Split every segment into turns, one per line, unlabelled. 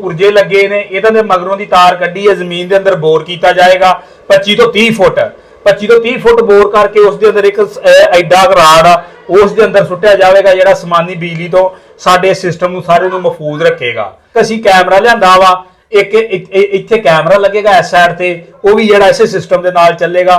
पुरजे लगे ने, इहदे मगरों की तार कड्डी है, जमीन के अंदर बोर किया जाएगा 25 तो 30 फुट, 25 तो 30 फुट बोर करके उसके अंदर एक एडा राड आ उस दे अंदर सुट्टिया जाएगा, जिहड़ा आसमानी बिजली तो साडे सिस्टम सारे नूं महफूज रखेगा। असीं कैमरा लिआंदा वा, एक इत्थे कैमरा लगेगा इस साइड ते, वो भी जिहड़ा इसे सिस्टम दे नाल चलेगा।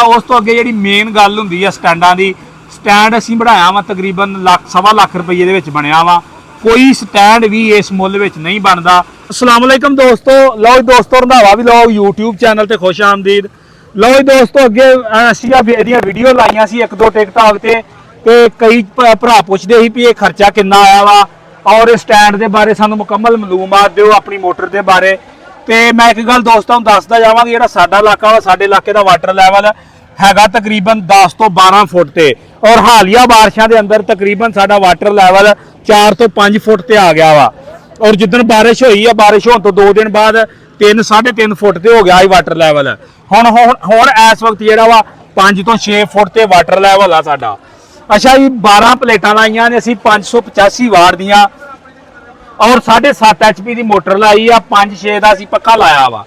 उस तो अगे जिहड़ी मेन गल हुंदी है स्टैंडां दी, स्टैंड असीं बढ़ाया वा तकरीबन सवा लाख रुपये दे विच बनिया वा, कोई स्टैंड भी इस मुੱਲ विच नहीं बनता। अस्सलाम वालेकुम दोस्तों, लो जी दोस्तों रंधावा व्लॉग यूट्यूब चैनल ते खुश आमदीद। लो जी दोस्तों अगे असीं एहदियां वीडियो लाइयां सी एक दो टिकटॉक ते कई भरा पुछदे सी भी ये खर्चा किन्ना आया वा और स्टैंड के बारे सानू मुकम्मल मालूमात दिओ अपनी मोटर के बारे। तो मैं एक गल दोस्तों दसदा जावांगा, जिहड़ा साडा इलाका वा, साडे इलाके का वाटर लैवल हैगा तकरीबन 10 तो 12 फुट ते, और हालिया बारिशों के अंदर तकरीबन साडा वाटर लैवल 4 तो 5 फुट ते आ गया वा। और जिद्दन बारिश हुई है, बारिश होने तो 2 दिन बाद 3 साढ़े 3 फुट ते हो गया वाटर लैवल। हुण इस वक्त जिहड़ा वा 5 तो 6 फुट ते वाटर लैवल आ साडा। अच्छा जी, 12 प्लेटां लाइयां ने असीं 585 वाट दियां और 7.5 HP की मोटर लाई आ, 5-6 का असीं पक्का लाया वा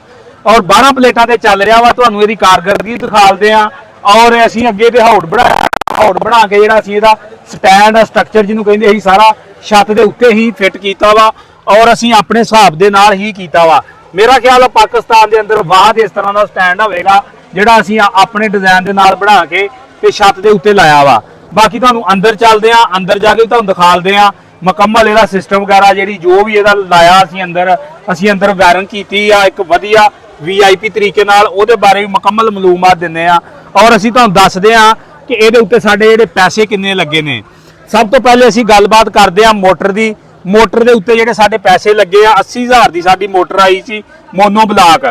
और 12 प्लेटां ते चल रहा वा। तुहानूं इहदी कारकरदगी दिखालदे आ और असीं अगे ते हौड़ बना के जिहड़ा असीं इहदा स्टैंड स्ट्रक्चर जिन्हों कहिंदे असीं सारा छत दे उत्ते ही फिट कीता वा और असीं अपने हिसाब दे नाल ही कीता वा। मेरा ख्याल है पाकिस्तान के अंदर वाद इस तरह का स्टैंड होवेगा जिहड़ा असीं अपने डिजाइन दे नाल बना के ते छत दे उत्ते लाया वा। बाकी तुहानूं अंदर चलदे आ, अंदर जाके तुहानूं दिखालदे आ मुकम्मल इहदा सिस्टम वगैरह, जिहड़ी जो भी इहदा लाया असीं अंदर वायरिंग कीती आ एक वधिया VIP तरीके नाल, उहदे बारे भी मुकम्मल मालूमात दिंदे आ और असीं तुहानूं दसदे आ कि इहदे उत्ते साडे जिहड़े पैसे किन्ने लगे ने। सब तो पहले असीं गलबात करदे आ मोटर दी। मोटर दे उत्ते जिहड़े साडे पैसे लगे आ, 80,000 दी साडी मोटर आई सी मोनो ब्लॉक,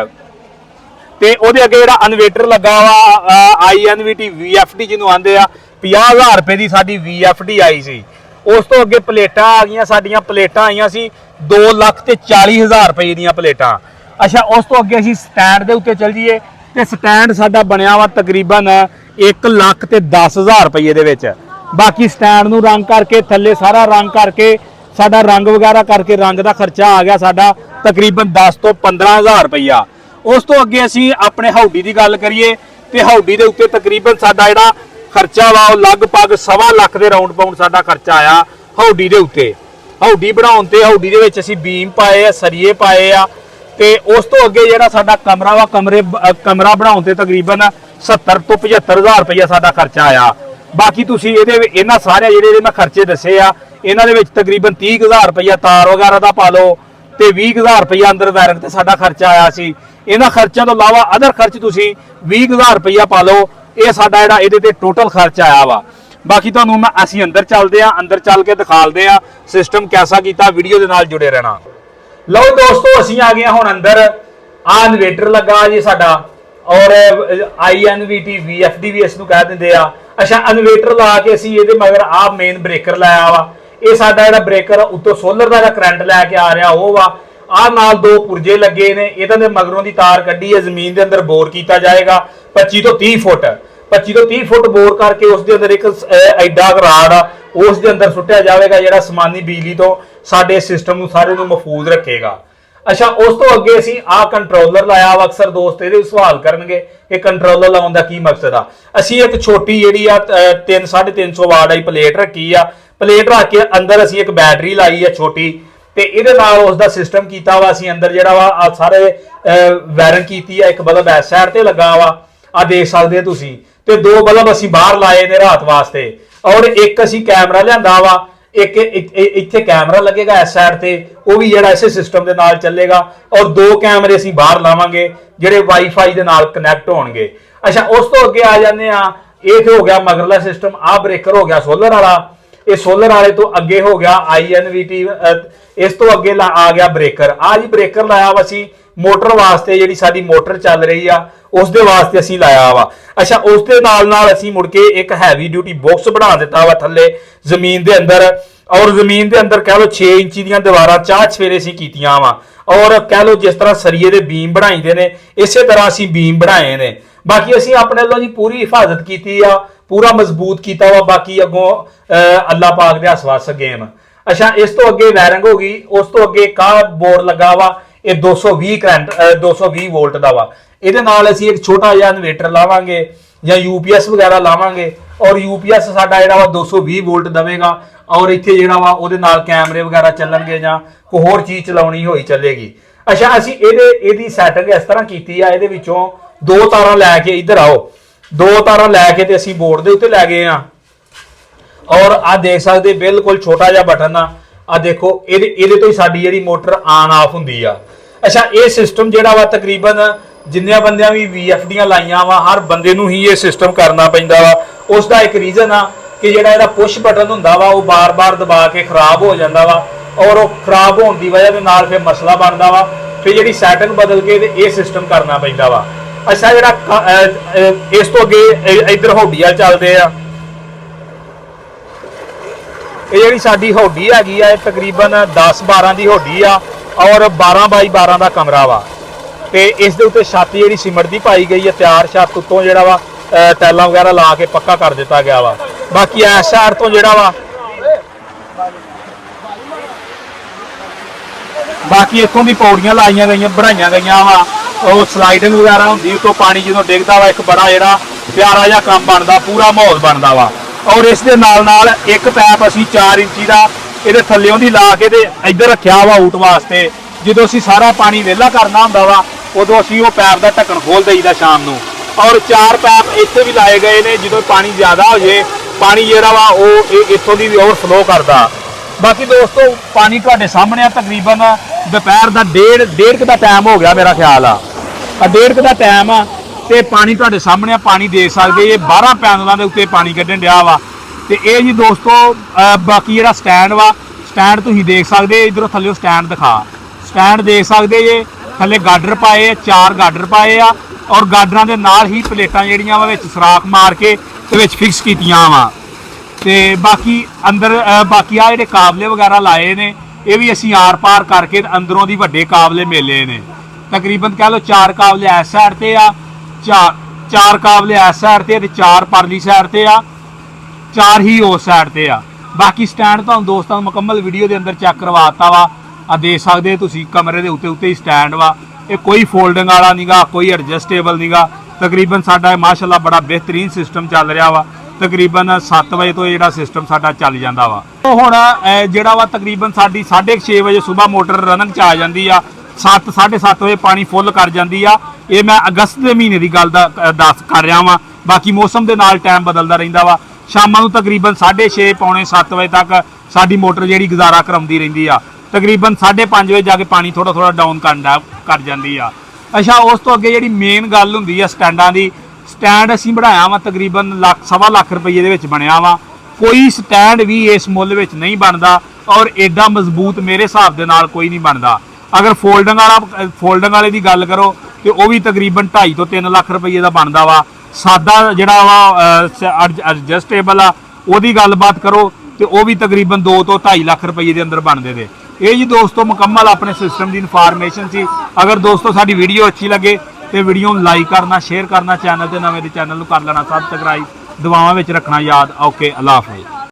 ते ओहदे अगे जिहड़ा इन्वेटर लगा वा INVT VFD जिन्हों आंदे आ, 50,000 रुपए की साडी VFD आई सी। उस तो अगे प्लेटां आ गईयां, साडियां प्लेटां आईयां सी 2,40,000 रुपए दीयां प्लेटां। अच्छा, उस तो अगे असीं स्टैंड दे उत्ते चल जाइए ते स्टैंड साडा बनिया वा तकरीबन 1,10,000 रुपए दे विच। बाकी स्टैंड नूं रंग करके थल्ले सारा रंग करके साडा रंग वगैरह करके रंग का खर्चा आ गया साडा तकरीबन 10 तो 15,000 रुपया। उस तो अगे असीं अपने हौडी की गल करिए तो हौडी के उत्ते तकरीबन साडा जिहड़ा खर्चा वा लगभग 1.25 लाख के राउंड पाउंड साडा खर्चा आया हौडी के उत्ते। हौडी बनाउण ते हौडी दे विच असीं बीम पाए आ, सरिये पाए आ, ते उस तो अगे जिहड़ा साडा कमरा वा कमरा बनाउण ते तकरीबन 70 तो 75,000 रुपया साडा खर्चा आया। बाकी तुसीं इन्हां सारे जिहड़े मैं खर्चे दस्से आ, इन्हां दे विच तकरीबन 30,000 रुपया तार वगैरह दा पा लो ते 20,000 रुपया अंदर वायरिंग ते साडा खर्चा आया सी। इन्हां खर्चों तो इलावा अदर खर्च तुसीं 20,000 रुपया पा लो, ये साडा जिहड़ा इहदे ते टोटल खर्च आया वा। बाकी तुहानूं मैं असीं अंदर चलदे आ, अंदर चल के दिखालदे आ सिस्टम कैसा कीता, वीडियो दे नाल जुड़े रहना। लो दोस्तों असीं आ गए हुण अंदर। आ इन्वेटर लगा जी साडा और INVT VFD भी इसनूं कह दिंदे आ। अच्छा, इन्वेटर ला के असीं इहदे मगर आ मेन ब्रेकर लाया वा, ये साडा जिहड़ा ब्रेकर उत्तों सोलर का करंट लैके आ रहा वो वा। आ नाल 2 पुरजे लगे ने, इहदे मगरों की तार कड्डी है, जमीन के अंदर बोर किया जाएगा 25 तो 30 फुट, 25 तो 30 फुट बोर करके उसके अंदर एक एडा राड आ उस अंदर सुट्टिया जाएगा, जिहड़ा आसमानी बिजली तो साडे सिस्टम सारे नूं महफूज रखेगा। अच्छा, उस तो अगे असीं आ कंट्रोलर लाया वा। अक्सर दोस्त ये सवाल करनगे कि कंट्रोलर लाउण दा की मकसद आ। असीं एक छोटी जिहड़ी आ 350 वाट वाली प्लेट रखी आ, प्लेट रख के अंदर असीं एक बैटरी लाई है छोटी, ते इहदे नाल उसदा सिस्टम कीता वा। असीं अंदर जिहड़ा वा सारे वायरिंग कीती है। एक बल्ब इस साइड ते लगा वा, आ देख सकदे तुसीं, ते 2 बल्ब असीं बाहर लाए ने रात वास्ते और एक असीं कैमरा लिआंदा वा। एक इत्थे कैमरा लगेगा इस साइड ते, वो भी जिहड़ा इसे सिस्टम दे नाल चलेगा और 2 कैमरे असीं बाहर लावांगे जिहड़े वाईफाई दे नाल कनैक्ट होणगे। अच्छा, उस तो अगे आ जांदे आ, ये तो हो गया मगरला सिस्टम। आ ब्रेकर हो गया सोलर वाला, ये सोलर वाले तो अगे हो गया INVT, इस तो अगे आ गया ब्रेकर। आ जी ब्रेकर लाया वा असीं मोटर वास्ते, जिहड़ी साडी मोटर चल रही आ उस दे वास्ते असीं लाया वा। अच्छा, उस दे नाल असीं मुड़ के एक हैवी ड्यूटी बॉक्स बना दिता वा थल्ले जमीन दे अंदर, और जमीन दे अंदर कह लो 6 इंची दीयां दीवारां 4 चफेरे असीं कीतियां वा, और कह लो जिस तरह सरिये दे बीम बनाईदे ने इसे तरह असीं बीम बनाए ने। बाकी असीं अपने लो जी पूरी हिफाजत कीती आ, पूरा मजबूत कीता वा। बाकी अगों अल्लाह पाक दे हस वस गेम। ਅੱਛਾ, ਇਸ ਤੋਂ ਅੱਗੇ ਵਾਇਰਿੰਗ ਹੋ ਗਈ। ਉਸ ਤੋਂ ਅੱਗੇ ਕਾ ਬੋਰਡ ਲੱਗਾ ਵਾ, ਇਹ 220 ਕਰੰਟ 220 ਵੋਲਟ ਦਾ ਵਾ। ਇਹਦੇ ਨਾਲ ਅਸੀਂ ਇੱਕ ਛੋਟਾ ਜਿਹਾ ਇਨਵੇਟਰ ਲਾਵਾਂਗੇ ਜਾਂ यूपीएस ਵਗੈਰਾ ਲਾਵਾਂਗੇ, ਔਰ यूपीएस ਸਾਡਾ ਜਿਹੜਾ ਵਾ 220 ਵੋਲਟ ਦੇਵੇਗਾ, ਔਰ ਇੱਥੇ ਜਿਹੜਾ ਵਾ ਉਹਦੇ ਨਾਲ ਕੈਮਰੇ ਵਗੈਰਾ ਚੱਲਣਗੇ ਜਾਂ ਕੋਈ ਹੋਰ ਚੀਜ਼ ਚਲਾਉਣੀ ਹੋਈ ਚੱਲੇਗੀ। ਅੱਛਾ, ਅਸੀਂ ਇਹਦੀ ਸੈਟਿੰਗ ਇਸ ਤਰ੍ਹਾਂ ਕੀਤੀ ਆ, ਇਹਦੇ ਵਿੱਚੋਂ 2 ਤਾਰਾਂ ਲੈ ਕੇ ਇੱਧਰ ਆਓ, 2 ਤਾਰਾਂ ਲੈ ਕੇ ਤੇ ਅਸੀਂ ਬੋਰਡ ਦੇ ਉੱਤੇ ਲੈ ਗਏ ਆ। ਔਰ ਆ ਦੇਖ ਸਕਦੇ ਬਿਲਕੁਲ ਛੋਟਾ ਜਿਹਾ ਬਟਨ ਆ ਦੇਖੋ, ਇਹਦੇ ਤੋਂ ਹੀ ਸਾਡੀ ਜਿਹੜੀ ਮੋਟਰ ਆਨ ਆਫ ਹੁੰਦੀ ਆ। ਅੱਛਾ, ਇਹ ਸਿਸਟਮ ਜਿਹੜਾ ਵਾ ਤਕਰੀਬਨ ਜਿੰਨਿਆਂ ਬੰਦਿਆਂ ਵੀ VFDਆਂ ਲਾਈਆਂ ਵਾ, ਹਰ ਬੰਦੇ ਨੂੰ ਹੀ ਇਹ ਸਿਸਟਮ ਕਰਨਾ ਪੈਂਦਾ ਵਾ। ਉਸ ਦਾ ਇੱਕ ਰੀਜ਼ਨ ਆ ਕਿ ਜਿਹੜਾ ਇਹਦਾ ਪੁਸ਼ ਬਟਨ ਹੁੰਦਾ ਵਾ ਉਹ ਬਾਰ-ਬਾਰ ਦਬਾ ਕੇ ਖਰਾਬ ਹੋ ਜਾਂਦਾ ਵਾ, ਔਰ ਉਹ ਖਰਾਬ ਹੋਣ ਦੀ ਵਜ੍ਹਾ ਦੇ ਨਾਲ ਫਿਰ ਮਸਲਾ ਬਣਦਾ ਵਾ, ਫਿਰ ਜਿਹੜੀ ਸੈਟਿੰਗ ਬਦਲ ਕੇ ਤੇ ਇਹ ਸਿਸਟਮ ਕਰਨਾ ਪੈਂਦਾ ਵਾ। ਅੱਛਾ, ਜਿਹੜਾ ਇਸ ਤੋਂ ਅੱਗੇ ਇੱਧਰ ਹੌਡੀਆਂ ਚੱਲਦੇ ਆ। ਇਹ ਜਿਹੜੀ ਸਾਡੀ ਹੌਡੀ ਹੈਗੀ ਆ, ਇਹ ਤਕਰੀਬਨ 10-12 ਦੀ ਹੌਡੀ ਆ, ਔਰ 12x12 ਦਾ ਕਮਰਾ ਵਾ, ਤੇ ਇਸ ਦੇ ਉੱਤੇ ਛੱਤ ਜਿਹੜੀ ਸੀਮੈਂਟ ਦੀ ਪਾਈ ਗਈ ਹੈ ਤਿਆਰ। ਛੱਤ ਉੱਤੋਂ ਜਿਹੜਾ ਵਾ ਟੈਲਾਂ ਵਗੈਰਾ ਲਾ ਕੇ ਪੱਕਾ ਕਰ ਦਿੱਤਾ ਗਿਆ ਵਾ। ਬਾਕੀ ਇਸ ਸਾਈਡ ਤੋਂ ਜਿਹੜਾ ਵਾ, ਬਾਕੀ ਇੱਥੋਂ ਦੀ ਪੌੜੀਆਂ ਲਾਈਆਂ ਗਈਆਂ, ਬਣਾਈਆਂ ਗਈਆਂ ਵਾ, ਉਹ ਸਲਾਈਡਿੰਗ ਵਗੈਰਾ ਹੁੰਦੀ, ਉਤੋਂ ਪਾਣੀ ਜਦੋਂ ਡਿੱਗਦਾ ਵਾ, ਇੱਕ ਬੜਾ ਜਿਹੜਾ ਪਿਆਰਾ ਜਿਹਾ ਕੰਮ ਬਣਦਾ, ਪੂਰਾ ਮਾਹੌਲ ਬਣਦਾ ਵਾ। ਔਰ ਇਸ ਦੇ ਨਾਲ ਇੱਕ ਪੈਪ ਅਸੀਂ 4 ਇੰਚੀ ਦਾ ਇਹਦੇ ਥੱਲਿਓਂ ਦੀ ਲਾ ਕੇ ਤੇ ਇੱਧਰ ਰੱਖਿਆ ਵਾ ਆਊਟ ਵਾਸਤੇ। ਜਦੋਂ ਅਸੀਂ ਸਾਰਾ ਪਾਣੀ ਵਿਹਲਾ ਕਰਨਾ ਹੁੰਦਾ ਵਾ, ਉਦੋਂ ਅਸੀਂ ਉਹ ਪੈਪ ਦਾ ਢੱਕਣ ਖੋਲ ਦਈਦਾ ਸ਼ਾਮ ਨੂੰ। ਔਰ 4 ਪੈਪ ਇੱਥੇ ਵੀ ਲਾਏ ਗਏ ਨੇ, ਜਦੋਂ ਪਾਣੀ ਜ਼ਿਆਦਾ ਹੋ ਜੇ ਪਾਣੀ ਜਿਹੜਾ ਵਾ ਉਹ ਇੱਥੋਂ ਦੀ ਵੀ ਓਵਰਫਲੋ ਕਰਦਾ। ਬਾਕੀ ਦੋਸਤੋ, ਪਾਣੀ ਤੁਹਾਡੇ ਸਾਹਮਣੇ ਆ, ਤਕਰੀਬਨ ਦੁਪਹਿਰ ਦਾ 1:30 ਦਾ ਟਾਈਮ ਹੋ ਗਿਆ ਮੇਰਾ ਖਿਆਲ ਆ, 1:30 ਦਾ ਟਾਈਮ ਆ, ਤੇ ਪਾਣੀ ਤੁਹਾਡੇ ਸਾਹਮਣੇ ਆ। ਪਾਣੀ ਦੇਖ ਸਕਦੇ ਇਹ 12 ਪੈਨਲਾਂ ਦੇ ਉੱਤੇ ਪਾਣੀ ਕੱਢਣ ਡਿਆ ਵਾ। ਤੇ ਇਹ ਜੀ ਦੋਸਤੋ, ਬਾਕੀ ਜਿਹੜਾ ਸਟੈਂਡ ਵਾ, ਸਟੈਂਡ ਤੁਸੀਂ ਦੇਖ ਸਕਦੇ, ਇਧਰੋਂ ਥੱਲੇ ਸਟੈਂਡ ਦਿਖਾ, ਸਟੈਂਡ ਦੇਖ ਸਕਦੇ ਜੇ, ਥੱਲੇ ਗਾਡਰ ਪਾਏ ਆ, 4 ਗਾਡਰ ਪਾਏ ਆ, ਔਰ ਗਾਡਰਾਂ ਦੇ ਨਾਲ ਹੀ ਪਲੇਟਾਂ ਜਿਹੜੀਆਂ ਵਾ ਵਿੱਚ ਸਰਾਖ ਮਾਰ ਕੇ ਤੇ ਵਿੱਚ ਫਿਕਸ ਕੀਤੀਆਂ ਵਾ। ਤੇ ਬਾਕੀ ਅੰਦਰ ਬਾਕੀ ਆ ਜਿਹੜੇ ਕਾਬਲੇ ਵਗੈਰਾ ਲਾਏ ਨੇ, ਇਹ ਵੀ ਅਸੀਂ ਆਰ ਪਾਰ ਕਰਕੇ ਅੰਦਰੋਂ ਦੀ ਵੱਡੇ ਕਾਬਲੇ ਮੇਲੇ ਨੇ। ਤਕਰੀਬਨ ਕਹਿ ਲਓ 4 ਕਾਬਲੇ ਇਸ ਸਾਈਡ ਤੇ ਆ, 4 ਕਾਬਲੇ ਇਸ ਸਾਈਡ ਤੇ, 4 ਪਰਲੀ ਸਾਈਡ ਤੇ ਆ, 4 ਹੀ ਉਸ ਸਾਈਡ ਤੇ ਆ। ਬਾਕੀ ਸਟੈਂਡ ਤੁਹਾਨੂੰ ਦੋਸਤਾਂ ਨੂੰ ਮੁਕੰਮਲ ਵੀਡੀਓ ਦੇ ਅੰਦਰ ਚੈੱਕ ਕਰਵਾਤਾ ਵਾ। ਆ ਦੇਖ ਸਕਦੇ ਤੁਸੀਂ ਕਮਰੇ ਦੇ ਉੱਤੇ ਹੀ ਸਟੈਂਡ ਵਾ। ਇਹ ਕੋਈ ਫੋਲਡਿੰਗ ਵਾਲਾ ਨਹੀਂਗਾ, ਕੋਈ ਐਡਜਸਟੇਬਲ ਨਹੀਂਗਾ। ਤਕਰੀਬਨ ਸਾਡਾ ਮਾਸ਼ਾਅੱਲਾ ਬੜਾ ਬਿਹਤਰੀਨ ਸਿਸਟਮ ਚੱਲ ਰਿਹਾ ਵਾ। ਤਕਰੀਬਨ 7 ਵਜੇ ਤੋਂ ਜਿਹੜਾ ਸਿਸਟਮ ਸਾਡਾ ਚੱਲ ਜਾਂਦਾ ਵਾ। ਹੁਣ ਜਿਹੜਾ ਵਾ ਤਕਰੀਬਨ ਸਾਡੀ 6:30 ਵਜੇ ਸਵੇਰ ਮੋਟਰ ਰਨਿੰਗ 'ਚ ਆ ਜਾਂਦੀ ਆ, 7-7:30 ਵਜੇ ਪਾਣੀ ਫੁੱਲ ਕਰ ਜਾਂਦੀ ਆ। ਇਹ ਮੈਂ ਅਗਸਤ ਦੇ ਮਹੀਨੇ ਦੀ ਗੱਲ ਦਾ ਦੱਸ ਕਰ ਰਿਹਾ ਵਾਂ। ਬਾਕੀ ਮੌਸਮ ਦੇ ਨਾਲ ਟਾਈਮ ਬਦਲਦਾ ਰਹਿੰਦਾ ਵਾ। ਸ਼ਾਮਾਂ ਨੂੰ ਤਕਰੀਬਨ 6:30 ਪੌਣੇ 7 ਵਜੇ ਤੱਕ ਸਾਡੀ ਮੋਟਰ ਜਿਹੜੀ ਗੁਜ਼ਾਰਾ ਕਰਾਉਂਦੀ ਰਹਿੰਦੀ ਆ। ਤਕਰੀਬਨ 5:30 ਵਜੇ ਜਾ ਕੇ ਪਾਣੀ ਥੋੜਾ ਡਾਊਨ ਕਰ ਜਾਂਦੀ ਆ। ਅੱਛਾ, ਉਸ ਤੋਂ ਅੱਗੇ ਜਿਹੜੀ ਮੇਨ ਗੱਲ ਹੁੰਦੀ ਆ ਸਟੈਂਡਾਂ ਦੀ, ਸਟੈਂਡ ਅਸੀਂ ਬਣਾਇਆ ਵਾ ਤਕਰੀਬਨ ਸਵਾ ਲੱਖ ਰੁਪਏ ਦੇ ਵਿੱਚ ਬਣਿਆ ਵਾ। ਕੋਈ ਸਟੈਂਡ ਵੀ ਇਸ ਮੁੱਲ ਵਿੱਚ ਨਹੀਂ ਬਣਦਾ, ਔਰ ਐਡਾ ਮਜ਼ਬੂਤ ਮੇਰੇ ਹਿਸਾਬ ਦੇ ਨਾਲ ਕੋਈ ਨਹੀਂ ਬਣਦਾ। ਅਗਰ ਫੋਲਡਿੰਗ ਵਾਲੇ ਦੀ ਗੱਲ ਕਰੋ ਤੇ ਉਹ ਵੀ ਤਕਰੀਬਨ 2.5 ਤੋਂ 3 ਲੱਖ ਰੁਪਏ ਦਾ ਬਣਦਾ ਵਾ। ਸਾਦਾ ਜਿਹੜਾ ਵਾ ਐਡਜਸਟੇਬਲ ਆ, ਉਹਦੀ ਗੱਲਬਾਤ ਕਰੋ ਤੇ ਉਹ ਵੀ ਤਕਰੀਬਨ 2 ਤੋਂ 2.5 ਲੱਖ ਰੁਪਏ ਦੇ ਅੰਦਰ ਬਣਦੇ ਨੇ। ਇਹ ਜੀ ਦੋਸਤੋ ਮੁਕੰਮਲ ਆਪਣੇ ਸਿਸਟਮ ਦੀ ਇਨਫੋਰਮੇਸ਼ਨ ਸੀ। ਅਗਰ ਦੋਸਤੋ ਸਾਡੀ ਵੀਡੀਓ ਅੱਛੀ ਲੱਗੇ ਤੇ ਵੀਡੀਓ ਨੂੰ ਲਾਈਕ ਕਰਨਾ, ਸ਼ੇਅਰ ਕਰਨਾ, ਚੈਨਲ ਤੇ ਨਵੇਂ ਦੇ ਚੈਨਲ ਨੂੰ ਕਰ ਲੈਣਾ ਸਬਸਕ੍ਰਾਈਬ, ਦੁਆਵਾਂ ਵਿੱਚ ਰੱਖਣਾ ਯਾਦ। ਓਕੇ, ਅੱਲਾਹ ਹਾਫਿਜ਼।